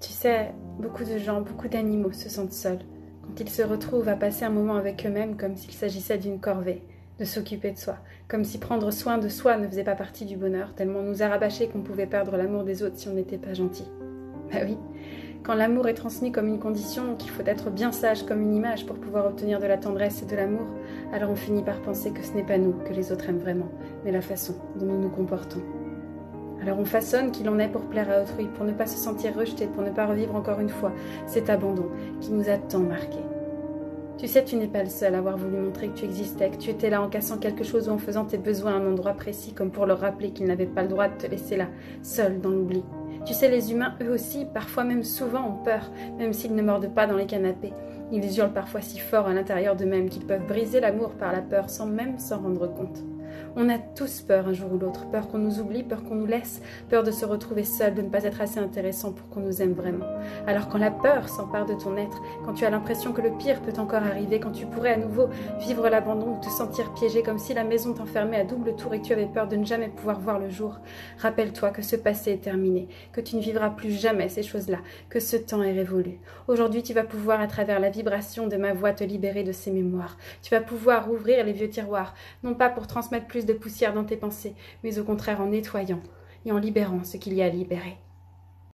Tu sais, beaucoup de gens, beaucoup d'animaux se sentent seuls quand ils se retrouvent à passer un moment avec eux-mêmes comme s'il s'agissait d'une corvée, de s'occuper de soi, comme si prendre soin de soi ne faisait pas partie du bonheur, tellement on nous a rabâché qu'on pouvait perdre l'amour des autres si on n'était pas gentil. Bah oui, quand l'amour est transmis comme une condition, qu'il faut être bien sage comme une image pour pouvoir obtenir de la tendresse et de l'amour, alors on finit par penser que ce n'est pas nous que les autres aiment vraiment, mais la façon dont nous nous comportons. Alors on façonne qu'il en est pour plaire à autrui, pour ne pas se sentir rejeté, pour ne pas revivre encore une fois cet abandon qui nous a tant marqués. Tu sais, tu n'es pas le seul à avoir voulu montrer que tu existais, que tu étais là en cassant quelque chose ou en faisant tes besoins à un endroit précis, comme pour leur rappeler qu'ils n'avaient pas le droit de te laisser là, seul dans l'oubli. Tu sais, les humains, eux aussi, parfois même souvent, ont peur, même s'ils ne mordent pas dans les canapés. Ils hurlent parfois si fort à l'intérieur d'eux-mêmes qu'ils peuvent briser l'amour par la peur sans même s'en rendre compte. On a tous peur un jour ou l'autre, peur qu'on nous oublie, peur qu'on nous laisse, peur de se retrouver seul, de ne pas être assez intéressant pour qu'on nous aime vraiment. Alors quand la peur s'empare de ton être, quand tu as l'impression que le pire peut encore arriver, quand tu pourrais à nouveau vivre l'abandon ou te sentir piégé comme si la maison t'enfermait à double tour et que tu avais peur de ne jamais pouvoir voir le jour, rappelle-toi que ce passé est terminé, que tu ne vivras plus jamais ces choses-là, que ce temps est révolu. Aujourd'hui, tu vas pouvoir à travers la vibration de ma voix te libérer de ces mémoires. Tu vas pouvoir ouvrir les vieux tiroirs, non pas pour transmettre plus de poussière dans tes pensées, mais au contraire en nettoyant et en libérant ce qu'il y a à libérer.